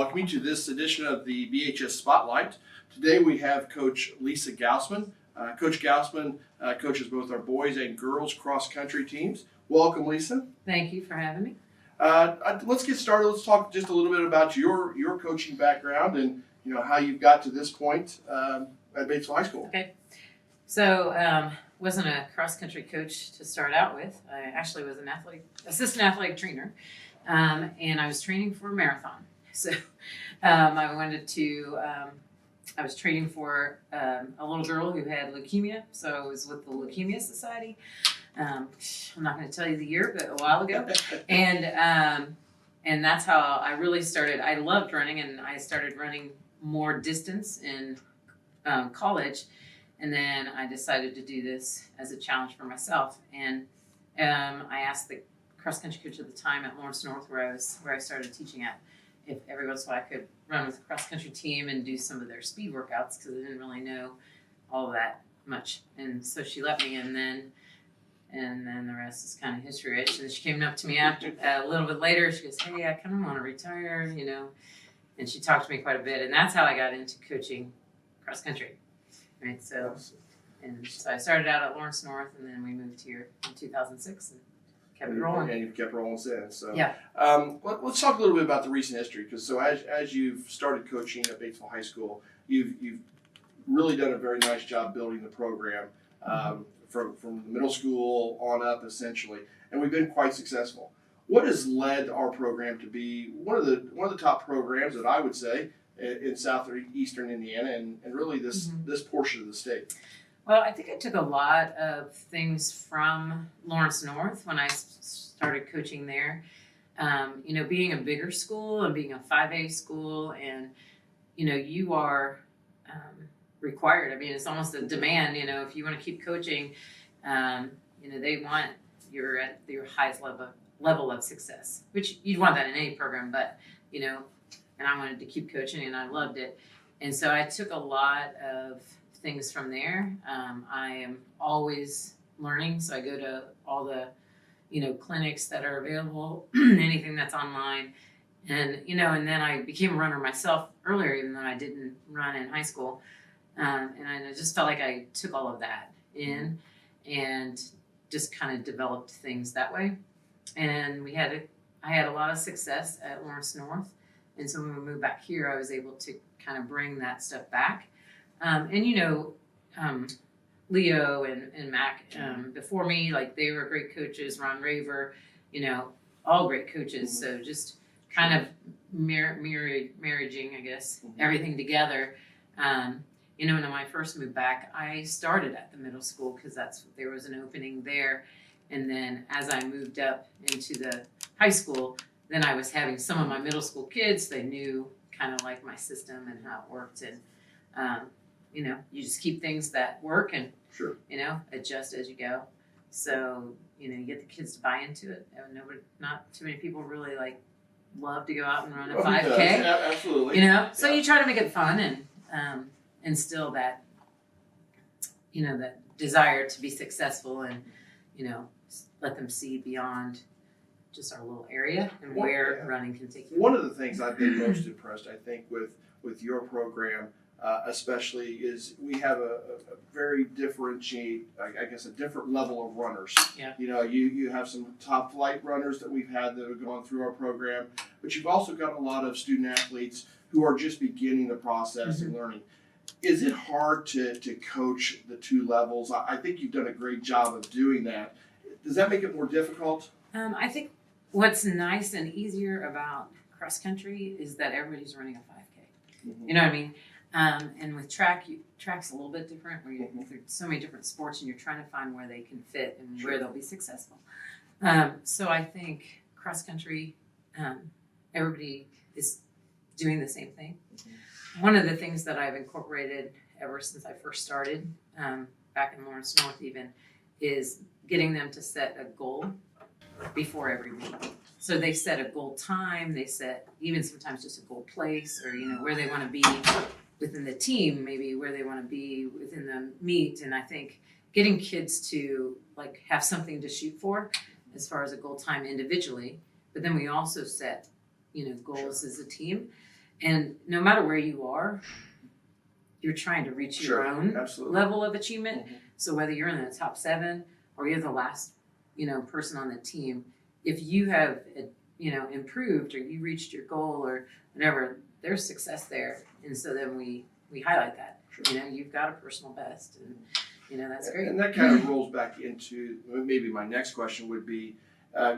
welcome you to this edition of the BHS Spotlight. Today we have Coach Lisa Gausman. Coach Gausman coaches both our boys and girls cross-country teams. Welcome, Lisa. Thank you for having me. Let's get started. Let's talk just a little bit about your coaching background and how you've got to this point at Batesville High School. Okay. So wasn't a cross-country coach to start out with. I actually was an assistant athletic trainer, and I was training for a marathon. So I was training for a little girl who had leukemia. So I was with the Leukemia Society. I'm not going to tell you the year, but a while ago. And that's how I really started. I loved running, and I started running more distance in college. And then I decided to do this as a challenge for myself. And I asked the cross-country coach at the time at Lawrence North, where I started teaching at, if every once in a while I could run with the cross-country team and do some of their speed workouts, because I didn't really know all of that much. And so she let me, and then the rest is kind of history. Right? So she came up to me after a little bit later. She goes, "Hey, I kind of want to retire, And she talked to me quite a bit, and that's how I got into coaching cross-country. Right, so I started out at Lawrence North, and then we moved here in 2006 and kept it rolling. And you've kept rolling since. So yeah. Let's talk a little bit about the recent history, because as you've started coaching at Batesville High School, you've really done a very nice job building the program from middle school on up, essentially, and we've been quite successful. What has led our program to be one of the top programs that I would say in southeastern Indiana and really this portion of the state? Well, I think I took a lot of things from Lawrence North when I started coaching there. Being a bigger school and being a 5A school, and you are required. I mean, it's almost a demand. If you want to keep coaching, they want you're at your highest level of success, which you'd want that in any program, but and I wanted to keep coaching, and I loved it. And so I took a lot of things from there. I am always learning, so I go to all the, clinics that are available, anything that's online. And, and then I became a runner myself earlier, even though I didn't run in high school. And I just felt like I took all of that in and just kind of developed things that way. And I had a lot of success at Lawrence North. And so when we moved back here, I was able to kind of bring that stuff back. Leo and Mac before me, they were great coaches. Ron Raver, all great coaches. So just kind of marrying, I guess, everything together. When I first moved back, I started at the middle school because there was an opening there. And then as I moved up into the high school, then I was having some of my middle school kids. They knew kind of like my system and how it worked. And, you just keep things that work and, sure. Adjust as you go. So, you get the kids to buy into it. Not too many people really love to go out and run a 5K. Yeah, absolutely. So you try to make it fun and instill that, that desire to be successful and, let them see beyond just our little area and where running can take you. One of the things I've been most impressed, I think, with your program, especially, is we have a very differentiate, I guess, a different level of runners. Yeah. You have some top flight runners that we've had that have gone through our program, but you've also got a lot of student athletes who are just beginning the process and learning. Is it hard to coach the two levels? I think you've done a great job of doing that. Does that make it more difficult? I think what's nice and easier about cross country is that everybody's running a 5K. You know what I mean? And with track's a little bit different, where there's so many different sports, and you're trying to find where they can fit and where they'll be successful. So I think cross country, everybody is doing the same thing. One of the things that I've incorporated ever since I first started, back in Lawrence North even, is getting them to set a goal before every meet. So they set a goal time, they set even sometimes just a goal place, or where they want to be within the team, maybe where they want to be within the meet. And I think getting kids to have something to shoot for as far as a goal time individually, but then we also set goals as a team. And no matter where you are, you're trying to reach your own absolutely. level of achievement. Mhm. So whether you're in the top 7 or you're the last, person on the team, if you have, improved or you reached your goal or whatever, there's success there. And so then we highlight that. Sure. You've got a personal best, and that's great. And that kind of rolls back into maybe my next question would be,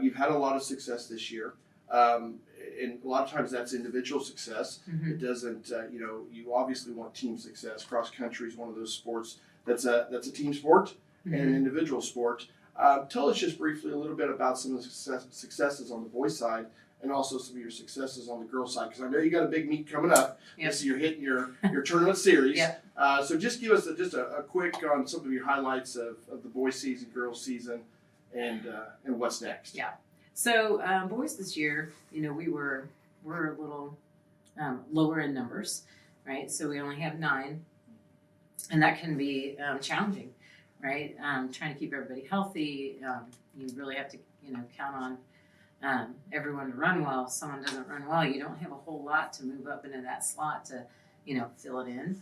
you've had a lot of success this year. And a lot of times that's individual success. Mhm. It doesn't, you obviously want team success. Cross country is one of those sports that's a team sport and an individual sport. Tell us just briefly a little bit about some of the successes on the boys' side and also some of your successes on the girls' side, because I know you got a big meet coming up. Yep. So you're hitting your tournament series. Yep. So just give us a quick on some of your highlights of the boys' season, girls' season, and what's next. Yeah. So boys this year, we're a little lower in numbers, right? So we only have 9, and that can be challenging, right? Trying to keep everybody healthy. You really have to, count on everyone to run well. If someone doesn't run well, you don't have a whole lot to move up into that slot to, fill it in.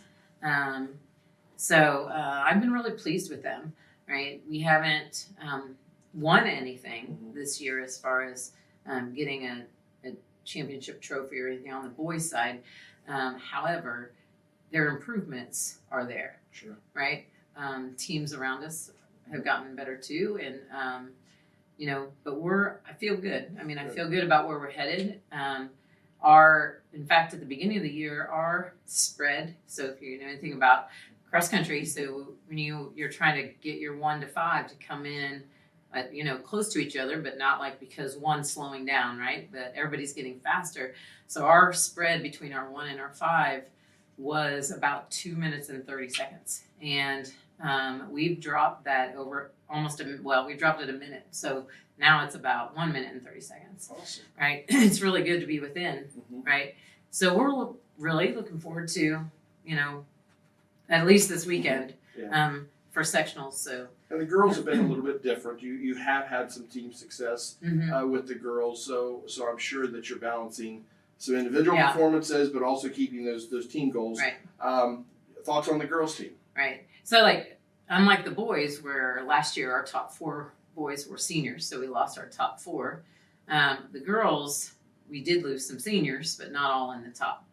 So I've been really pleased with them, right? We haven't won anything this year as far as getting a championship trophy or anything on the boys' side. However, their improvements are there. Sure. Right? Teams around us have gotten better too, and but I feel good. I mean, I feel good about where we're headed. In fact, at the beginning of the year, our spread. So if you know anything about cross country, so when you're trying to get your 1 to 5 to come in, close to each other, but not like because one's slowing down, right? But everybody's getting faster. So our spread between our 1 and our 5 was about 2 minutes and 30 seconds. And we've dropped that over we've dropped it a minute. So now it's about 1 minute and 30 seconds. Awesome. Right? It's really good to be within, Mm-hmm. right? So we're really looking forward to, at least this weekend for sectionals. So. And the girls have been a little bit different. You have had some team success with the girls, so I'm sure that you're balancing some individual performances, but also keeping those team goals. Right. Thoughts on the girls' team? Right. So unlike the boys, where last year our top 4 boys were seniors, so we lost our top 4. The girls, we did lose some seniors, but not all in the top.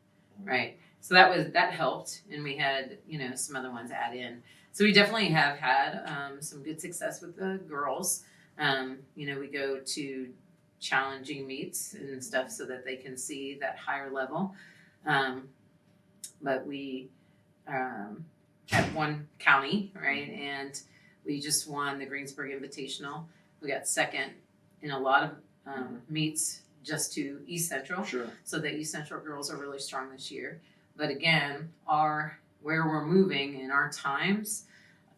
Right. So that helped, and we had some other ones add in. So we definitely have had some good success with the girls. We go to challenging meets and stuff so that they can see that higher level. But we had one county, right? And we just won the Greensburg Invitational. We got second in a lot of meets just to East Central. Sure. So the East Central girls are really strong this year. But again, where we're moving and our times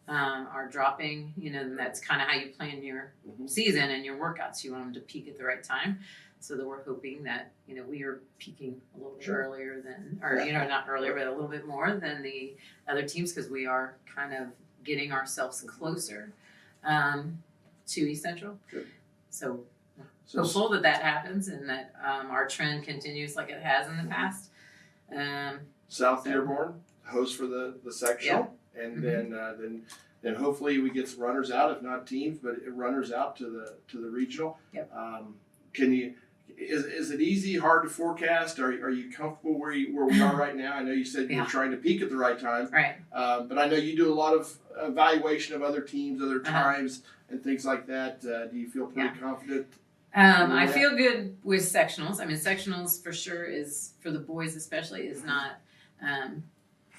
are dropping, and that's kind of how you plan your season and your workouts. You want them to peak at the right time. So that we're hoping that, we are peaking a little bit earlier than, or, not earlier, but a little bit more than the other teams, because we are kind of getting ourselves closer to East Central. Good. So hopeful that happens and that our trend continues like it has in the past. South Dearborn, host for the sectional, and then hopefully we get some runners out, if not teams, but runners out to the regional. Yep. Is it easy, hard to forecast? Are you comfortable where we are right now? I know you said you're trying to peak at the right time, right? But I know you do a lot of evaluation of other teams, other times, and things like that. Do you feel pretty confident? I feel good with sectionals. I mean, sectionals for sure is, for the boys especially, is not kind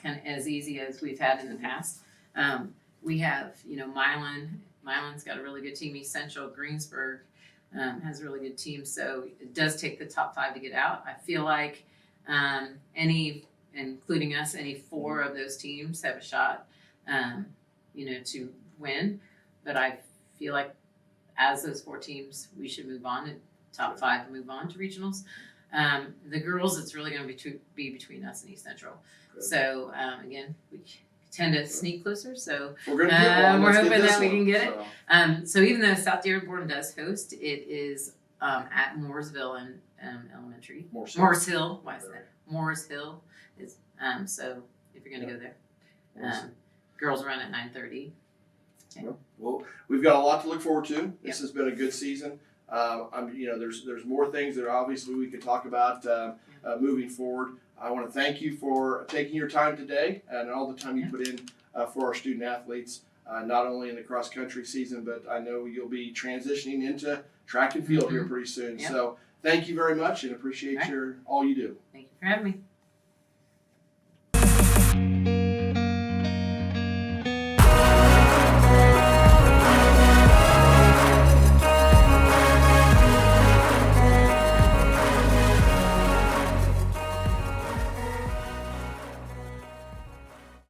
of as easy as we've had in the past. We have, Milan's got a really good team. East Central, Greensburg has a really good team. So it does take the top 5 to get out. I feel like including us, any 4 of those teams have a shot, to win. But I feel like as those 4 teams, we should move on to top 5 and move on to regionals. The girls, it's really going to be between us and East Central. Good. So again, we tend to sneak closer. So we're hoping that we can get it. So even though South Dearborn does host, it is at Mooresville and Elementary. Morse. Morris Hill. Why is that? Morris Hill is so if you're gonna go there, girls run at 9:30. Well, we've got a lot to look forward to. This has been a good season. There's more things that obviously we could talk about moving forward. I want to thank you for taking your time today and all the time you put in for our student athletes, not only in the cross country season, but I know you'll be transitioning into track and field here pretty soon. Yep. So thank you very much and appreciate all you do. Thank you for having me.